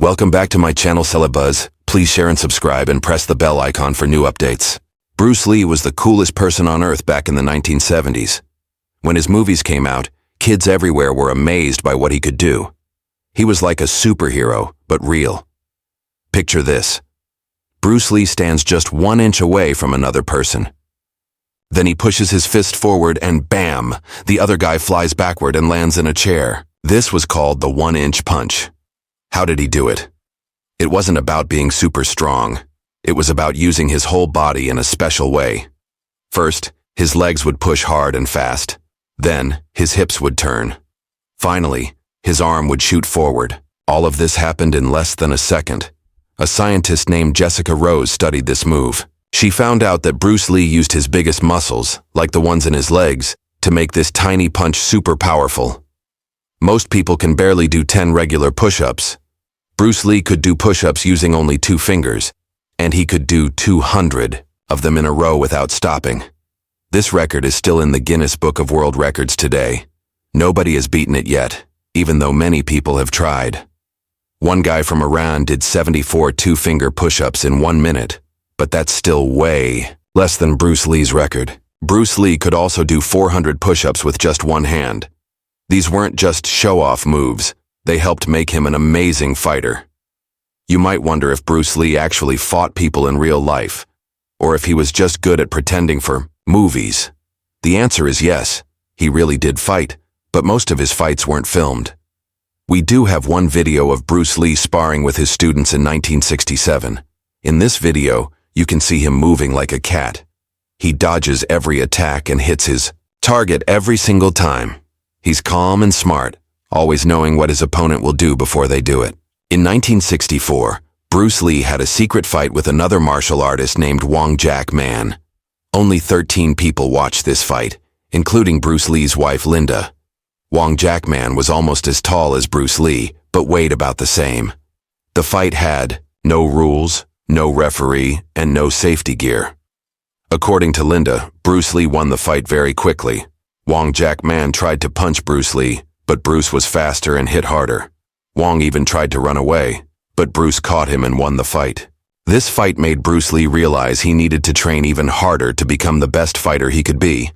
Welcome back to my channel Celebuzz. Please share and subscribe and press the bell icon for new updates. Bruce Lee was the coolest person on earth back in the 1970s. When his movies came out, kids everywhere were amazed by what he could do. He was like a superhero, but real. Picture this. Bruce Lee stands just 1 inch away from another person. Then he pushes his fist forward and bam, the other guy flies backward and lands in a chair. This was called the 1-inch punch. How did he do it? It wasn't about being super strong. It was about using his whole body in a special way. First, his legs would push hard and fast. Then, his hips would turn. Finally, his arm would shoot forward. All of this happened in less than a second. A scientist named Jessica Rose studied this move. She found out that Bruce Lee used his biggest muscles, like the ones in his legs, to make this tiny punch super powerful. Most people can barely do 10 regular push-ups. Bruce Lee could do push-ups using only 2 fingers, and he could do 200 of them in a row without stopping. This record is still in the Guinness Book of World Records today. Nobody has beaten it yet, even though many people have tried. One guy from Iran did 74 2-finger push-ups in 1 minute, but that's still way less than Bruce Lee's record. Bruce Lee could also do 400 push-ups with just 1 hand. These weren't just show-off moves. They helped make him an amazing fighter. You might wonder if Bruce Lee actually fought people in real life, or if he was just good at pretending for movies. The answer is yes, he really did fight, but most of his fights weren't filmed. We do have one video of Bruce Lee sparring with his students in 1967. In this video, you can see him moving like a cat. He dodges every attack and hits his target every single time. He's calm and smart, always knowing what his opponent will do before they do it. In 1964, Bruce Lee had a secret fight with another martial artist named Wong Jack Man. Only 13 people watched this fight, including Bruce Lee's wife Linda. Wong Jack Man was almost as tall as Bruce Lee, but weighed about the same. The fight had no rules, no referee, and no safety gear. According to Linda, Bruce Lee won the fight very quickly. Wong Jack Man tried to punch Bruce Lee, but Bruce was faster and hit harder. Wong even tried to run away, but Bruce caught him and won the fight. This fight made Bruce Lee realize he needed to train even harder to become the best fighter he could be.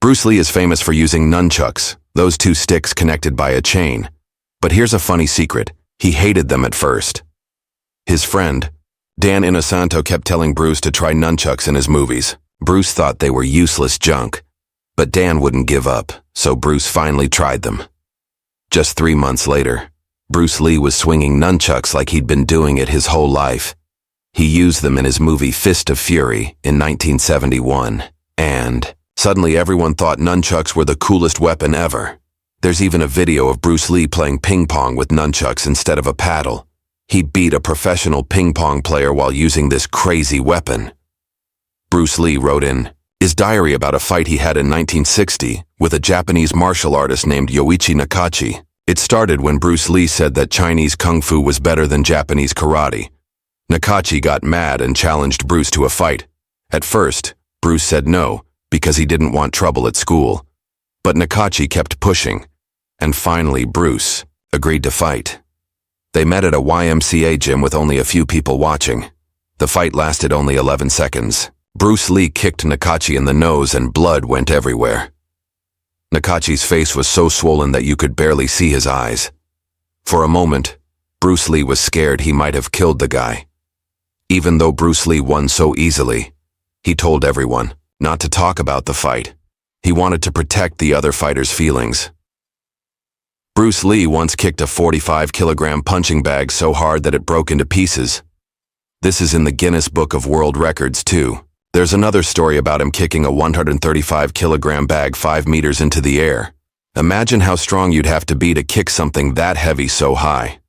Bruce Lee is famous for using nunchucks, those 2 sticks connected by a chain. But here's a funny secret. He hated them at first. His friend, Dan Inosanto, kept telling Bruce to try nunchucks in his movies. Bruce thought they were useless junk. But Dan wouldn't give up, so Bruce finally tried them. Just 3 months later, Bruce Lee was swinging nunchucks like he'd been doing it his whole life. He used them in his movie Fist of Fury in 1971, and suddenly everyone thought nunchucks were the coolest weapon ever. There's even a video of Bruce Lee playing ping pong with nunchucks instead of a paddle. He beat a professional ping pong player while using this crazy weapon. Bruce Lee wrote in his diary about a fight he had in 1960 with a Japanese martial artist named Yoichi Nakachi. It started when Bruce Lee said that Chinese kung fu was better than Japanese karate. Nakachi got mad and challenged Bruce to a fight. At first, Bruce said no, because he didn't want trouble at school. But Nakachi kept pushing, and finally Bruce agreed to fight. They met at a YMCA gym with only a few people watching. The fight lasted only 11 seconds. Bruce Lee kicked Nakachi in the nose and blood went everywhere. Nakachi's face was so swollen that you could barely see his eyes. For a moment, Bruce Lee was scared he might have killed the guy. Even though Bruce Lee won so easily, he told everyone not to talk about the fight. He wanted to protect the other fighters' feelings. Bruce Lee once kicked a 45-kilogram punching bag so hard that it broke into pieces. This is in the Guinness Book of World Records too. There's another story about him kicking a 135-kilogram bag 5 meters into the air. Imagine how strong you'd have to be to kick something that heavy so high.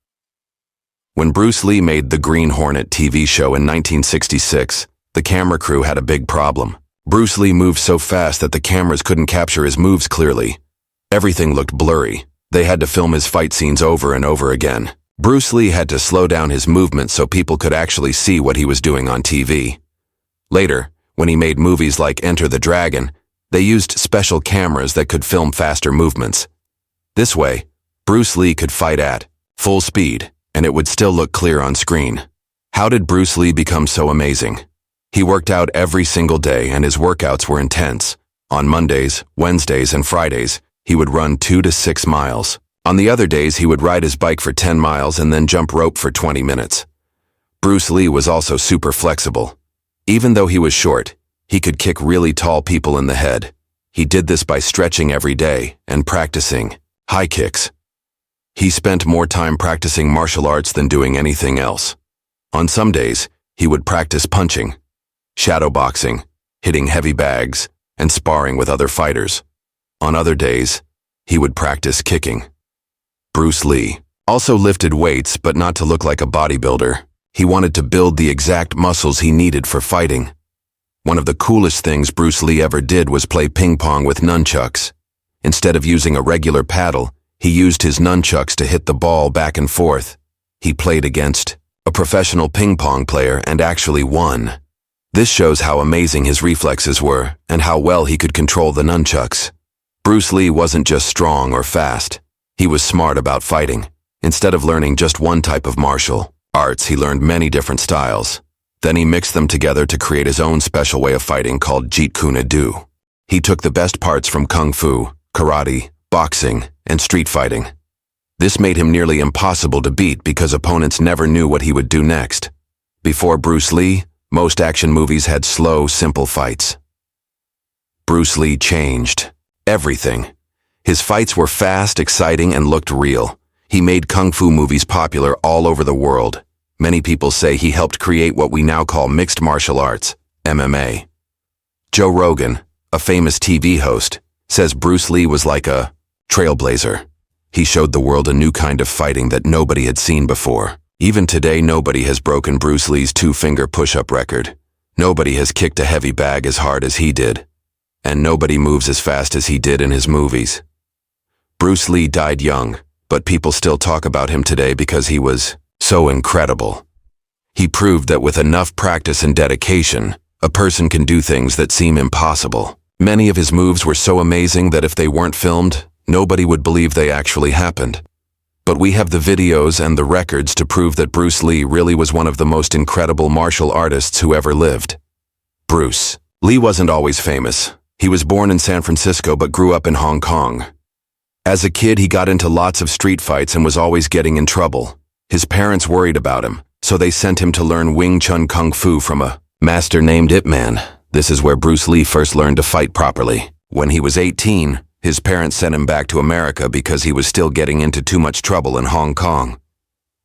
When Bruce Lee made the Green Hornet TV show in 1966, the camera crew had a big problem. Bruce Lee moved so fast that the cameras couldn't capture his moves clearly. Everything looked blurry. They had to film his fight scenes over and over again. Bruce Lee had to slow down his movement so people could actually see what he was doing on TV. Later, when he made movies like Enter the Dragon, they used special cameras that could film faster movements. This way, Bruce Lee could fight at full speed and it would still look clear on screen. How did Bruce Lee become so amazing? He worked out every single day, and his workouts were intense. On Mondays, Wednesdays, and Fridays, he would run 2 to 6 miles. On the other days, he would ride his bike for 10 miles and then jump rope for 20 minutes. Bruce Lee was also super flexible. Even though he was short, he could kick really tall people in the head. He did this by stretching every day and practicing high kicks. He spent more time practicing martial arts than doing anything else. On some days, he would practice punching, shadow boxing, hitting heavy bags, and sparring with other fighters. On other days, he would practice kicking. Bruce Lee also lifted weights, but not to look like a bodybuilder. He wanted to build the exact muscles he needed for fighting. One of the coolest things Bruce Lee ever did was play ping pong with nunchucks. Instead of using a regular paddle, he used his nunchucks to hit the ball back and forth. He played against a professional ping pong player and actually won. This shows how amazing his reflexes were and how well he could control the nunchucks. Bruce Lee wasn't just strong or fast. He was smart about fighting. Instead of learning just one type of martial arts, he learned many different styles. Then he mixed them together to create his own special way of fighting called Jeet Kune Do. He took the best parts from kung fu, karate, boxing, and street fighting. This made him nearly impossible to beat because opponents never knew what he would do next. Before Bruce Lee, most action movies had slow, simple fights. Bruce Lee changed everything. His fights were fast, exciting, and looked real. He made kung fu movies popular all over the world. Many people say he helped create what we now call mixed martial arts, MMA. Joe Rogan, a famous TV host, says Bruce Lee was like a trailblazer. He showed the world a new kind of fighting that nobody had seen before. Even today, nobody has broken Bruce Lee's 2-finger push-up record. Nobody has kicked a heavy bag as hard as he did. And nobody moves as fast as he did in his movies. Bruce Lee died young, but people still talk about him today because he was so incredible. He proved that with enough practice and dedication, a person can do things that seem impossible. Many of his moves were so amazing that if they weren't filmed, nobody would believe they actually happened. But we have the videos and the records to prove that Bruce Lee really was one of the most incredible martial artists who ever lived. Bruce Lee wasn't always famous. He was born in San Francisco but grew up in Hong Kong. As a kid, he got into lots of street fights and was always getting in trouble. His parents worried about him, so they sent him to learn Wing Chun Kung Fu from a master named Ip Man. This is where Bruce Lee first learned to fight properly. When he was 18, his parents sent him back to America because he was still getting into too much trouble in Hong Kong.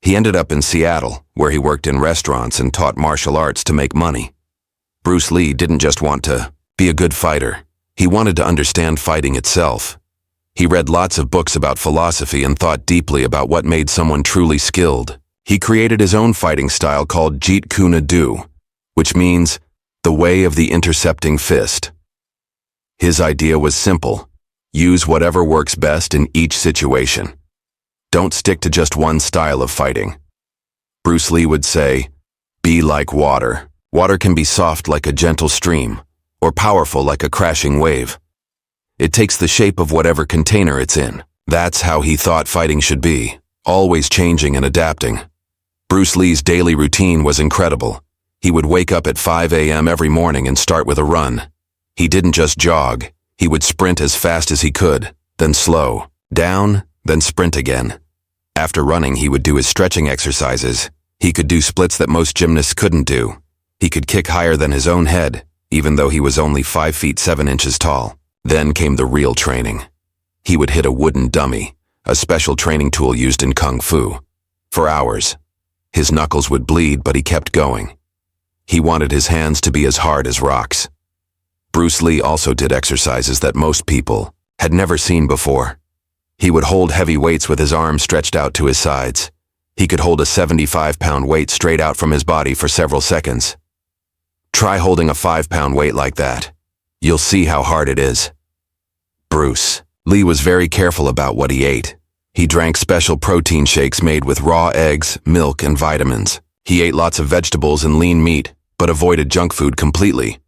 He ended up in Seattle, where he worked in restaurants and taught martial arts to make money. Bruce Lee didn't just want to be a good fighter. He wanted to understand fighting itself. He read lots of books about philosophy and thought deeply about what made someone truly skilled. He created his own fighting style called Jeet Kune Do, which means the way of the intercepting fist. His idea was simple. Use whatever works best in each situation. Don't stick to just one style of fighting. Bruce Lee would say, "Be like water. Water can be soft like a gentle stream, or powerful like a crashing wave. It takes the shape of whatever container it's in." That's how he thought fighting should be, always changing and adapting. Bruce Lee's daily routine was incredible. He would wake up at 5 a.m. every morning and start with a run. He didn't just jog. He would sprint as fast as he could, then slow down, then sprint again. After running, he would do his stretching exercises. He could do splits that most gymnasts couldn't do. He could kick higher than his own head, even though he was only 5 feet 7 inches tall. Then came the real training. He would hit a wooden dummy, a special training tool used in Kung Fu, for hours. His knuckles would bleed, but he kept going. He wanted his hands to be as hard as rocks. Bruce Lee also did exercises that most people had never seen before. He would hold heavy weights with his arms stretched out to his sides. He could hold a 75-pound weight straight out from his body for several seconds. Try holding a 5-pound weight like that. You'll see how hard it is. Bruce Lee was very careful about what he ate. He drank special protein shakes made with raw eggs, milk, and vitamins. He ate lots of vegetables and lean meat, but avoided junk food completely.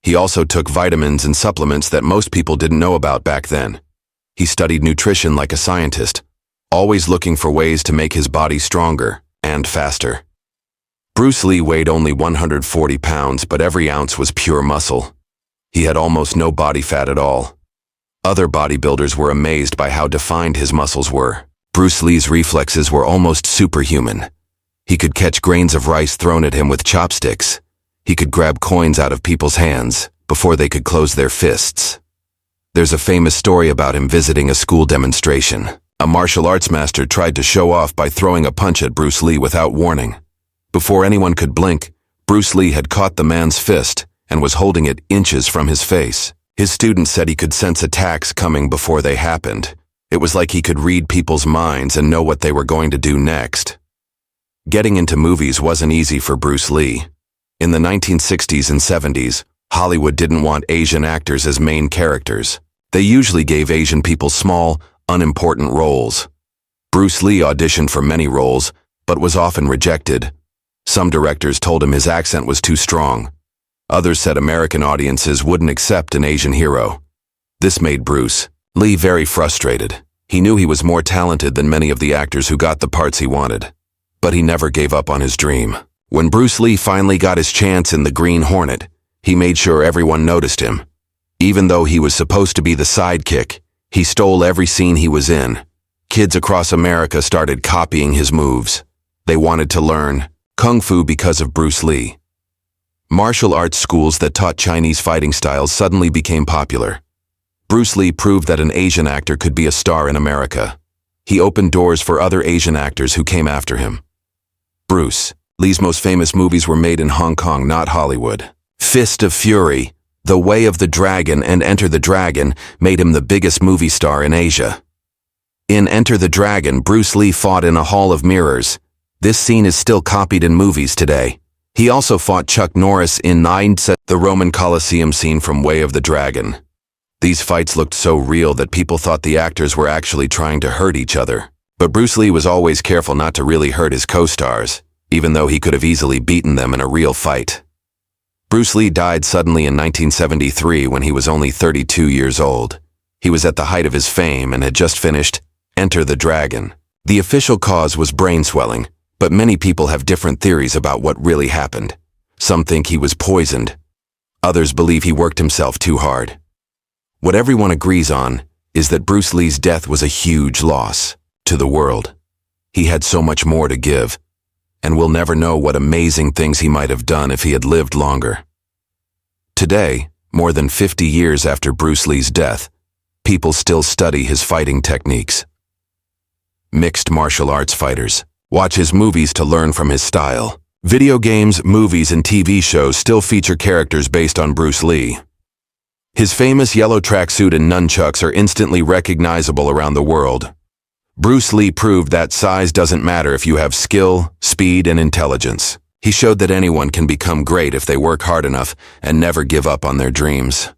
He also took vitamins and supplements that most people didn't know about back then. He studied nutrition like a scientist, always looking for ways to make his body stronger. and faster. Bruce Lee weighed only 140 pounds, but every ounce was pure muscle. He had almost no body fat at all. Other bodybuilders were amazed by how defined his muscles were. Bruce Lee's reflexes were almost superhuman. He could catch grains of rice thrown at him with chopsticks. He could grab coins out of people's hands before they could close their fists. There's a famous story about him visiting a school demonstration. A martial arts master tried to show off by throwing a punch at Bruce Lee without warning. Before anyone could blink, Bruce Lee had caught the man's fist and was holding it inches from his face. His students said he could sense attacks coming before they happened. It was like he could read people's minds and know what they were going to do next. Getting into movies wasn't easy for Bruce Lee. In the 1960s and 70s, Hollywood didn't want Asian actors as main characters. They usually gave Asian people small, unimportant roles. Bruce Lee auditioned for many roles, but was often rejected. Some directors told him his accent was too strong. Others said American audiences wouldn't accept an Asian hero. This made Bruce Lee very frustrated. He knew he was more talented than many of the actors who got the parts he wanted. But he never gave up on his dream. When Bruce Lee finally got his chance in The Green Hornet, he made sure everyone noticed him. Even though he was supposed to be the sidekick, he stole every scene he was in. Kids across America started copying his moves. They wanted to learn Kung Fu because of Bruce Lee. Martial arts schools that taught Chinese fighting styles suddenly became popular. Bruce Lee proved that an Asian actor could be a star in America. He opened doors for other Asian actors who came after him. Bruce Lee's most famous movies were made in Hong Kong, not Hollywood. Fist of Fury, The Way of the Dragon, and Enter the Dragon made him the biggest movie star in Asia. In Enter the Dragon, Bruce Lee fought in a hall of mirrors. This scene is still copied in movies today. He also fought Chuck Norris in the Roman Colosseum scene from Way of the Dragon. These fights looked so real that people thought the actors were actually trying to hurt each other. But Bruce Lee was always careful not to really hurt his co-stars, even though he could have easily beaten them in a real fight. Bruce Lee died suddenly in 1973 when he was only 32 years old. He was at the height of his fame and had just finished Enter the Dragon. The official cause was brain swelling, but many people have different theories about what really happened. Some think he was poisoned. Others believe he worked himself too hard. What everyone agrees on is that Bruce Lee's death was a huge loss to the world. He had so much more to give, and we'll never know what amazing things he might have done if he had lived longer. Today, more than 50 years after Bruce Lee's death, people still study his fighting techniques. Mixed martial arts fighters watch his movies to learn from his style. Video games, movies, and TV shows still feature characters based on Bruce Lee. His famous yellow tracksuit and nunchucks are instantly recognizable around the world. Bruce Lee proved that size doesn't matter if you have skill, speed, and intelligence. He showed that anyone can become great if they work hard enough and never give up on their dreams.